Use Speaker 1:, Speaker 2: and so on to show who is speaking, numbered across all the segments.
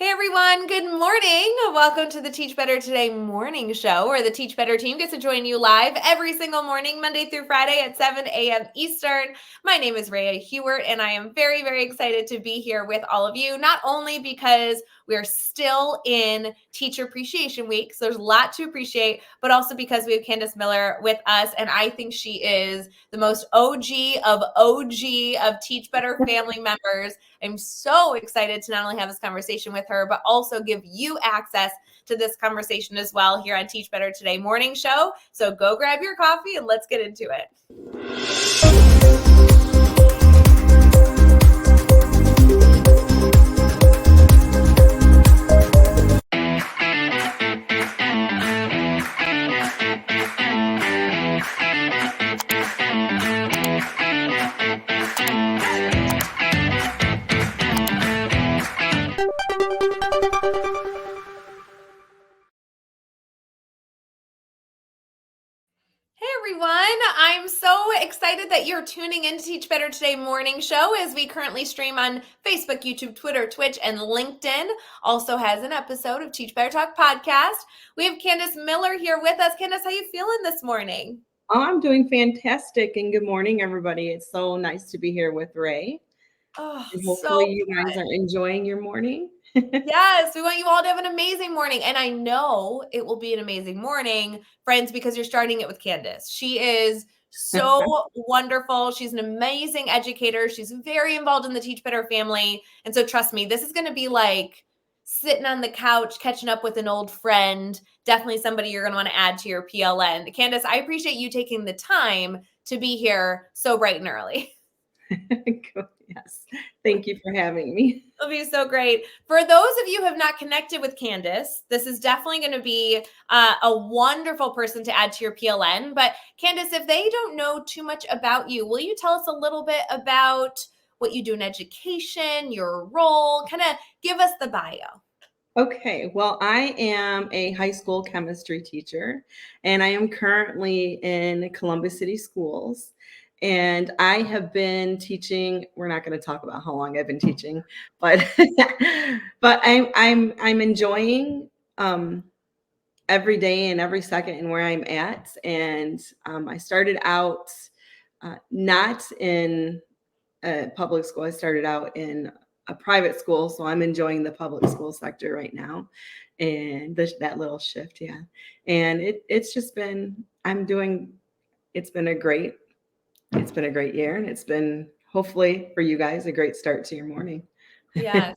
Speaker 1: Hey everyone, good morning. Welcome to the Teach Better Today morning show, where the Teach Better team gets to join you live every single morning, Monday through Friday at 7 a.m. Eastern. My name is Rae Hughart, and I am very, very excited to be here with all of you, not only because we're still in Teacher Appreciation Week, so there's a lot to appreciate, but also because we have Candace Miller with us, and I think she is the most OG of Teach Better family members. I'm so excited to not only have this conversation with her, but also give you access to this conversation as well here on Teach Better Today morning show. So go grab your coffee and let's get into it. Hey everyone, I'm so excited that you're tuning in to Teach Better Today morning show as we currently stream on Facebook, YouTube, Twitter, Twitch, and LinkedIn. Also has an episode of Teach Better Talk podcast. We have Candace Miller here with us. Candace, how you feeling this morning?
Speaker 2: Oh, I'm doing fantastic, and good morning, everybody. It's so nice to be here with Rae.
Speaker 1: Oh,
Speaker 2: And
Speaker 1: so
Speaker 2: hopefully you guys are enjoying your morning.
Speaker 1: yes, we want you all to have an amazing morning. And I know it will be an amazing morning, friends, because you're starting it with Candace. She is so wonderful. She's an amazing educator. She's very involved in the Teach Better family. And so trust me, this is going to be like sitting on the couch, catching up with an old friend. Definitely somebody you're going to want to add to your PLN. Candace, I appreciate you taking the time to be here so bright and early.
Speaker 2: Yes. Thank you for having me.
Speaker 1: It'll be so great. For those of you who have not connected with Candace, this is definitely going to be a wonderful person to add to your PLN. But Candace, if they don't know too much about you, will you tell us a little bit about what you do in education, your role? Kind of give us the bio.
Speaker 2: Okay, well, I am a high school chemistry teacher, and I am currently in Columbus City Schools. And I have been teaching. We're not going to talk about how long I've been teaching, but but I'm enjoying every day and every second and where I'm at. And I started out not in a public school. I started out in a private school, so I'm enjoying the public school sector right now, and that little shift, yeah. And it's just been it's been a great year, and it's been hopefully for you guys a great start to your morning.
Speaker 1: Yes,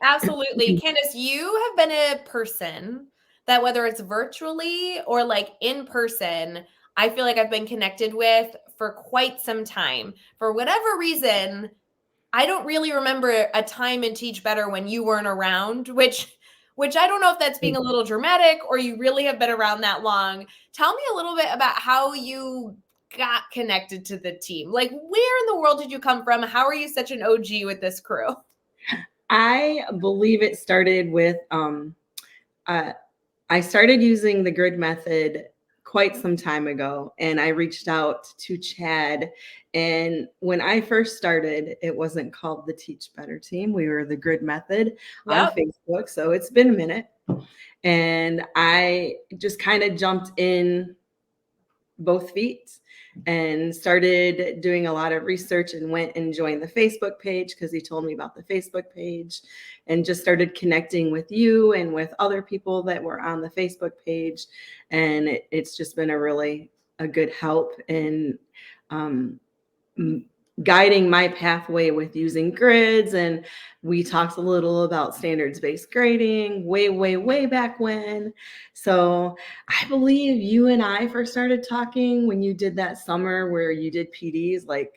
Speaker 1: absolutely. Candace, you have been a person that whether it's virtually or like in person, I feel like I've been connected with for quite some time. For whatever reason, I don't really remember a time in Teach Better when you weren't around, which I don't know if that's being a little dramatic or you really have been around that long. Tell me a little bit about how you got connected to the team. Like, where in the world did you come from? How are you such an OG with this crew?
Speaker 2: I believe it started with I started using the grid method quite some time ago, and I reached out to Chad. And when I first started, it wasn't called the Teach Better team. We were the grid method on Facebook. So it's been a minute. And I just kind of jumped in both feet and started doing a lot of research and went and joined the Facebook page because he told me about the Facebook page, and just started connecting with you and with other people that were on the Facebook page. And it's just been a good help in guiding my pathway with using grids. And we talked a little about standards-based grading way back when. So I believe you and I first started talking when you did that summer where you did PDs, like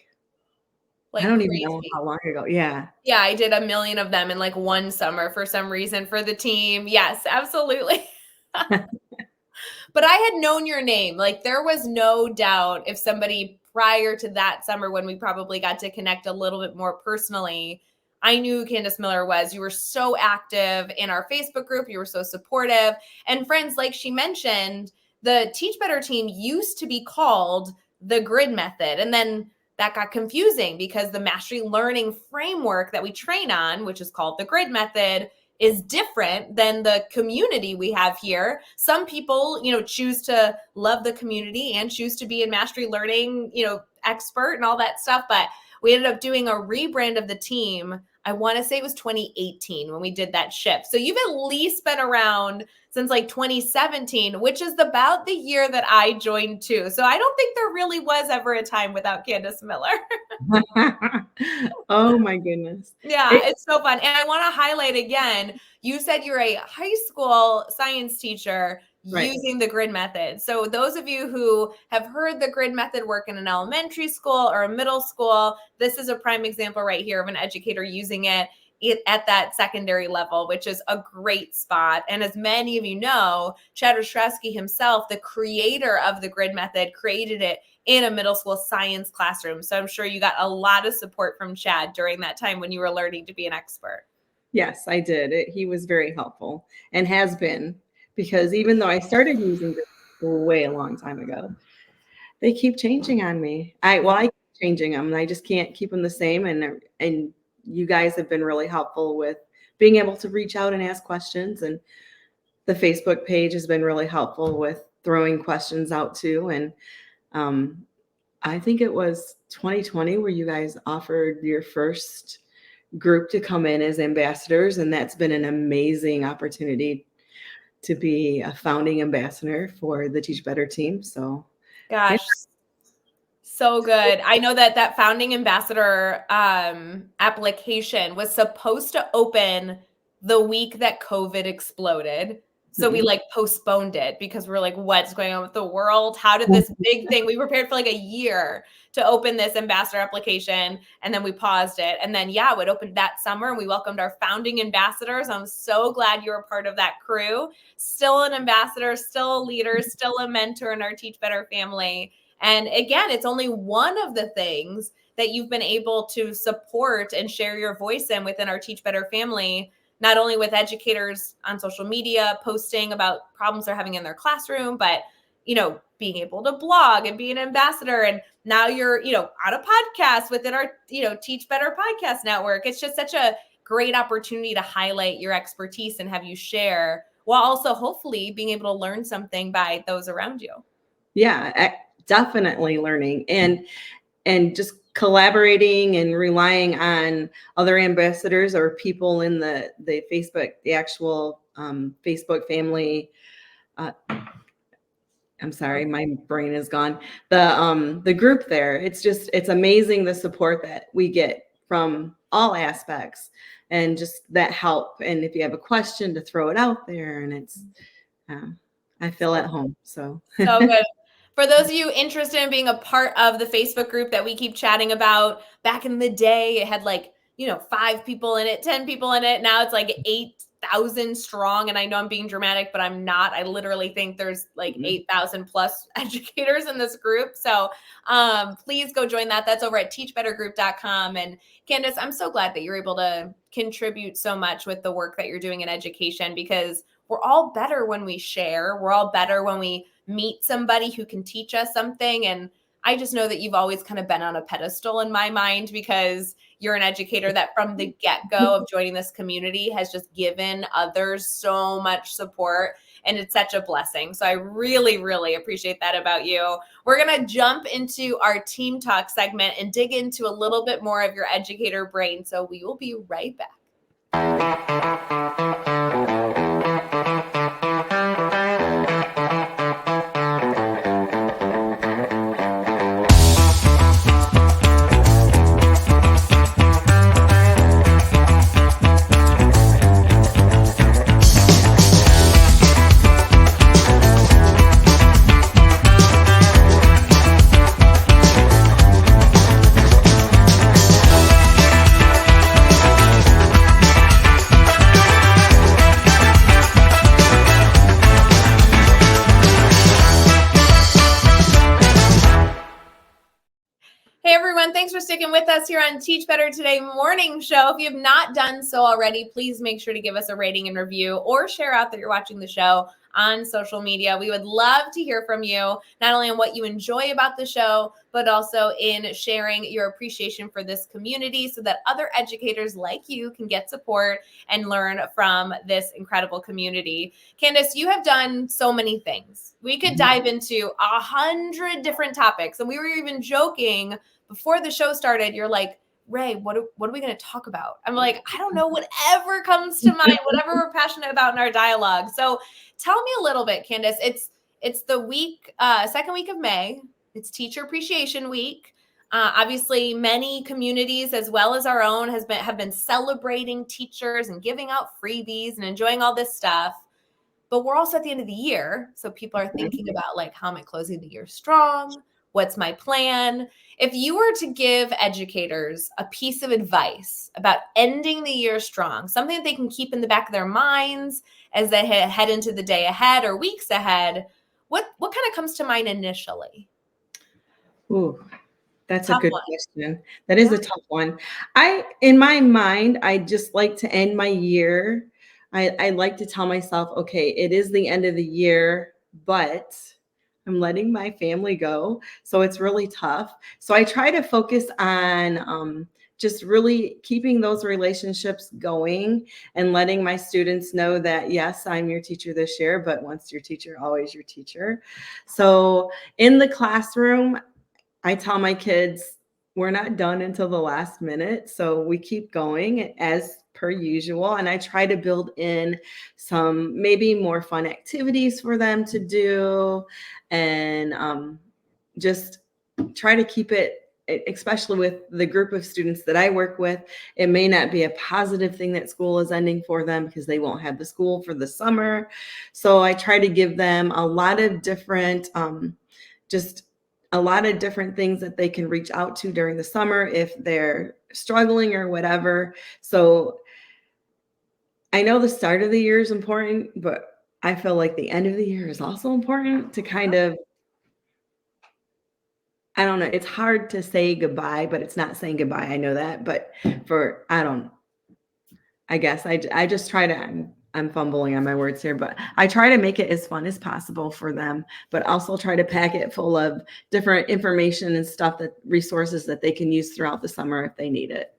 Speaker 2: I don't even know how long ago. Yeah,
Speaker 1: I did a million of them in like one summer for some reason for the team. Yes, absolutely. But I had known your name. Like, there was no doubt if somebody prior to that summer when we probably got to connect a little bit more personally, I knew who Candace Miller was. You were so active in our Facebook group. You were so supportive. And friends, like she mentioned, the Teach Better team used to be called the grid method. And then that got confusing because the mastery learning framework that we train on, which is called the grid method, is different than the community we have here. Some people, choose to love the community and choose to be a mastery learning, expert and all that stuff. But we ended up doing a rebrand of the team. I want to say it was 2018 when we did that shift. So you've at least been around since like 2017, which is about the year that I joined too. So I don't think there really was ever a time without Candace Miller.
Speaker 2: Oh my goodness.
Speaker 1: Yeah, it's so fun. And I want to highlight again, you said you're a high school science teacher
Speaker 2: Right.
Speaker 1: using the grid method. So those of you who have heard the grid method work in an elementary school or a middle school, this is a prime example right here of an educator using it at that secondary level, which is a great spot. And as many of you know, Chad Ostrowski himself, the creator of the grid method, created it in a middle school science classroom. So I'm sure you got a lot of support from Chad during that time when you were learning to be an expert.
Speaker 2: Yes, I did. He was very helpful and has been, because even though I started using this way a long time ago, they keep changing on me. I keep changing them, and I just can't keep them the same. And you guys have been really helpful with being able to reach out and ask questions. And the Facebook page has been really helpful with throwing questions out too. And I think it was 2020 where you guys offered your first group to come in as ambassadors. And that's been an amazing opportunity to be a founding ambassador for the Teach Better team. So,
Speaker 1: gosh, so good. I know that founding ambassador application was supposed to open the week that COVID exploded. So we postponed it because we're like, what's going on with the world? How did this big thing, we prepared for like a year to open this ambassador application, and then we paused it. And then, it opened that summer and we welcomed our founding ambassadors. I'm so glad you were part of that crew. Still an ambassador, still a leader, still a mentor in our Teach Better family. And again, it's only one of the things that you've been able to support and share your voice in within our Teach Better family, not only with educators on social media posting about problems they're having in their classroom, but, being able to blog and be an ambassador. And now you're, on a podcast within our, Teach Better podcast network. It's just such a great opportunity to highlight your expertise and have you share, while also hopefully being able to learn something by those around you.
Speaker 2: Yeah, definitely learning and just collaborating and relying on other ambassadors or people in the Facebook, the actual Facebook family. I'm sorry, my brain is gone. The group there, it's amazing the support that we get from all aspects and just that help. And if you have a question, to throw it out there, and it's I feel at home. So
Speaker 1: good. For those of you interested in being a part of the Facebook group that we keep chatting about, back in the day, it had 5 people in it, 10 people in it. Now it's like 8,000 strong. And I know I'm being dramatic, but I'm not. I literally think there's 8,000 plus educators in this group. So please go join that. That's over at teachbettergroup.com. And Candace, I'm so glad that you're able to contribute so much with the work that you're doing in education, because we're all better when we share. We're all better when we meet somebody who can teach us something. And I just know that you've always kind of been on a pedestal in my mind, because you're an educator that from the get-go of joining this community has just given others so much support. And it's such a blessing. So I really, really appreciate that about you. We're going to jump into our team talk segment and dig into a little bit more of your educator brain. So we will be right back. sticking with us here on Teach Better Today morning show. If you have not done so already, please make sure to give us a rating and review or share out that you're watching the show on social media. We would love to hear from you, not only on what you enjoy about the show, but also in sharing your appreciation for this community so that other educators like you can get support and learn from this incredible community. Candace, you have done so many things. We could dive into 100 different topics. And we were even joking before the show started. You're like, Rae, what are we going to talk about? I'm like, I don't know, whatever comes to mind, whatever we're passionate about in our dialogue. So tell me a little bit, Candace. It's the week, second week of May. It's Teacher Appreciation Week. Obviously, many communities, as well as our own, have been celebrating teachers and giving out freebies and enjoying all this stuff. But we're also at the end of the year, so people are thinking about, like, how am I closing the year strong? What's my plan? If you were to give educators a piece of advice about ending the year strong, something that they can keep in the back of their minds as they head into the day ahead or weeks ahead, what kind of comes to mind initially?
Speaker 2: Ooh, that's a
Speaker 1: Tough
Speaker 2: good
Speaker 1: one.
Speaker 2: question. That is
Speaker 1: Yeah.
Speaker 2: a tough one. In my mind, I just like to end my year. I like to tell myself, okay, it is the end of the year, but I'm letting my family go. So it's really tough. So I try to focus on just really keeping those relationships going and letting my students know that, yes, I'm your teacher this year, but once your teacher, always your teacher. So in the classroom, I tell my kids, we're not done until the last minute. So we keep going as per usual. And I try to build in some maybe more fun activities for them to do and just try to keep it, especially with the group of students that I work with. It may not be a positive thing that school is ending for them because they won't have the school for the summer. So I try to give them a lot of different, just a lot of different things that they can reach out to during the summer if they're struggling or whatever. So I know the start of the year is important, but I feel like the end of the year is also important to kind of, I don't know, it's hard to say goodbye, but it's not saying goodbye. I know that, but I guess I just try to, I'm fumbling on my words here, but I try to make it as fun as possible for them, but also try to pack it full of different information and stuff, that resources that they can use throughout the summer if they need it.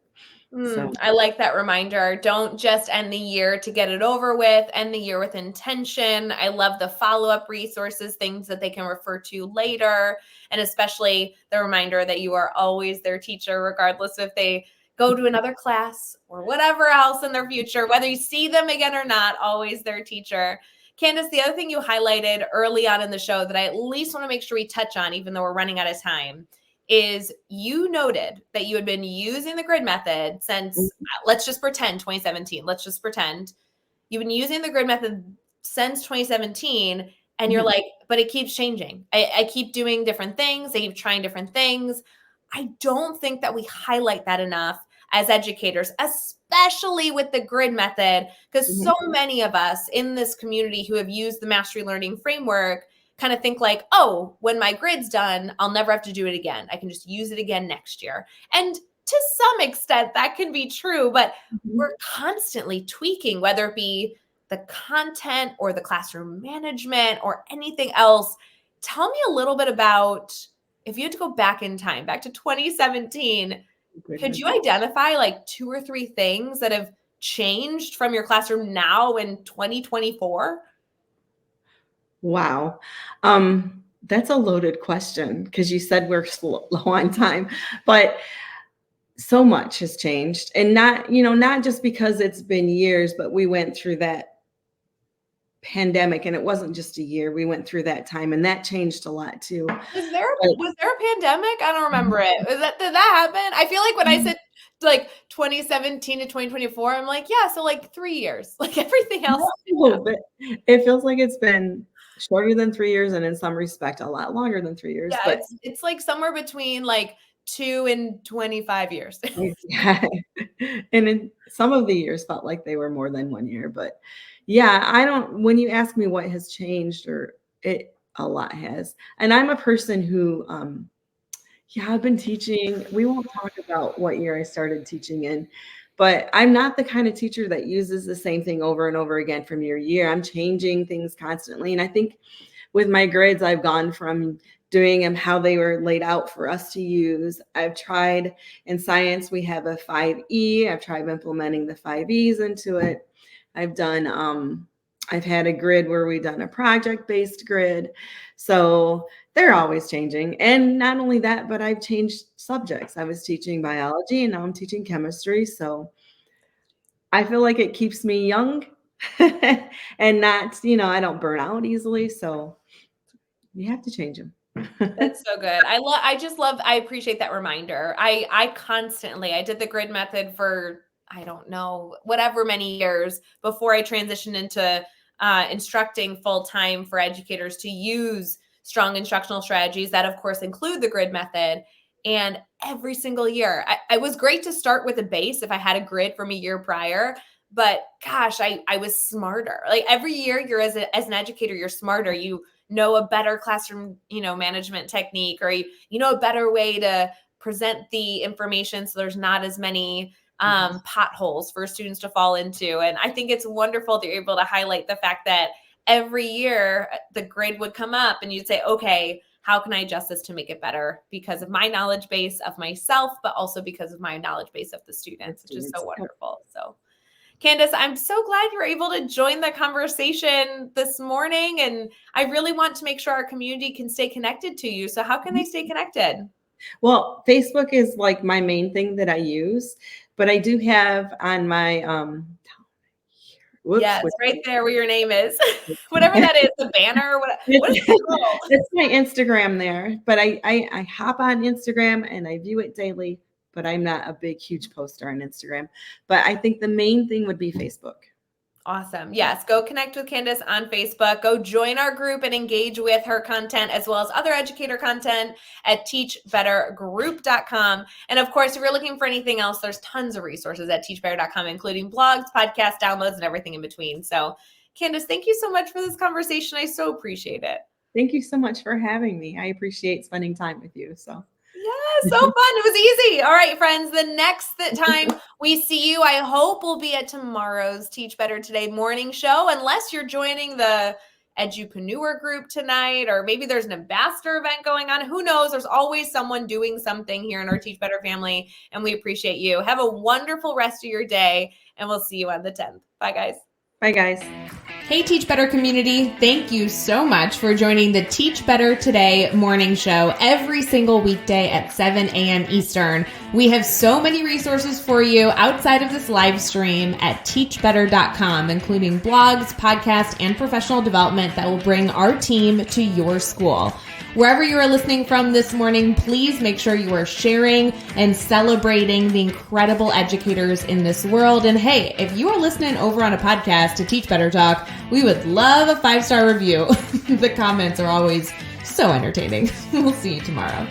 Speaker 2: So
Speaker 1: I like that reminder. Don't just end the year to get it over with, end the year with intention. I love the follow-up resources, things that they can refer to later, and especially the reminder that you are always their teacher, regardless if they go to another class or whatever else in their future, whether you see them again or not, always their teacher. Candace, the other thing you highlighted early on in the show that I at least want to make sure we touch on, even though we're running out of time, is you noted that you had been using the grid method since, let's just pretend 2017. Let's just pretend you've been using the grid method since 2017. And you're like, but it keeps changing. I keep doing different things. I keep trying different things. I don't think that we highlight that enough as educators, especially with the grid method, because so many of us in this community who have used the Mastery Learning Framework kind of think like, oh, when my grid's done, I'll never have to do it again. I can just use it again next year. And to some extent, that can be true, but we're constantly tweaking, whether it be the content or the classroom management or anything else. Tell me a little bit about, if you had to go back in time, back to 2017, could you identify like 2 or 3 things that have changed from your classroom now in 2024?
Speaker 2: wow. That's a loaded question because you said we're low on time, but so much has changed. And not just because it's been years, but we went through that pandemic and it wasn't just a year. We went through that time and that changed a lot too.
Speaker 1: Was there
Speaker 2: But
Speaker 1: was there a pandemic? I don't remember it. Did that happen? I feel like when I said like 2017 to 2024, I'm like, yeah, so like 3 years. Like everything else.
Speaker 2: no, but it feels like it's been shorter than 3 years and in some respect a lot longer than 3 years.
Speaker 1: Yeah,
Speaker 2: But
Speaker 1: it's like somewhere between like 2 and 25 years.
Speaker 2: yeah. And in some of the years felt like they were more than 1 year. But yeah, I don't, when you ask me what has changed, or it, a lot has. And I'm a person who Yeah, I've been teaching. We won't talk about what year I started teaching in, but I'm not the kind of teacher that uses the same thing over and over again from year to year. I'm changing things constantly. And I think with my grids, I've gone from doing them how they were laid out for us to use. I've tried in science, we have a 5E. I've tried implementing the 5Es into it. I've done, I've had a grid where we've done a project-based grid. So they're always changing. And not only that, but I've changed subjects. I was teaching biology and now I'm teaching chemistry. So I feel like it keeps me young and not, I don't burn out easily. So you have to change them.
Speaker 1: That's so good. I appreciate that reminder. I did the grid method for, I don't know, whatever many years before I transitioned into instructing full time for educators to use strong instructional strategies that, of course, include the grid method. And every single year, I was great to start with a base if I had a grid from a year prior. But gosh, I was smarter. Like every year, you're as an educator, you're smarter. You know a better classroom, management technique, or you know a better way to present the information so there's not as many potholes for students to fall into. And I think it's wonderful that you're able to highlight the fact that every year the grade would come up and you'd say, okay, how can I adjust this to make it better because of my knowledge base of myself, but also because of my knowledge base of the students, which is so wonderful. So Candace, I'm so glad you're able to join the conversation this morning. And I really want to make sure our community can stay connected to you. So how can they stay connected?
Speaker 2: Well, Facebook is like my main thing that I use, but I do have on my,
Speaker 1: yes, right there where your name is, whatever that is, the banner, what is it called?
Speaker 2: It's my Instagram there, but I hop on Instagram and I view it daily, but I'm not a big, huge poster on Instagram. But I think the main thing would be Facebook.
Speaker 1: Awesome. Yes. Go connect with Candace on Facebook. Go join our group and engage with her content as well as other educator content at teachbettergroup.com. And of course, if you're looking for anything else, there's tons of resources at teachbetter.com, including blogs, podcasts, downloads, and everything in between. So Candace, thank you so much for this conversation. I so appreciate it.
Speaker 2: Thank you so much for having me. I appreciate spending time with you. So.
Speaker 1: Yeah, so fun. It was easy. All right, friends, the next time we see you, I hope will be at tomorrow's Teach Better Today morning show, unless you're joining the Edupreneur group tonight, or maybe there's an ambassador event going on. Who knows? There's always someone doing something here in our Teach Better family, and we appreciate you. Have a wonderful rest of your day, and we'll see you on the 10th. Bye, guys.
Speaker 2: Bye, guys.
Speaker 1: Hey, Teach Better community. Thank you so much for joining the Teach Better Today morning show every single weekday at 7 a.m. Eastern. We have so many resources for you outside of this live stream at teachbetter.com, including blogs, podcasts, and professional development that will bring our team to your school. Wherever you are listening from this morning, please make sure you are sharing and celebrating the incredible educators in this world. And hey, if you are listening over on a podcast to Teach Better Talk, we would love a 5-star review. The comments are always so entertaining. We'll see you tomorrow.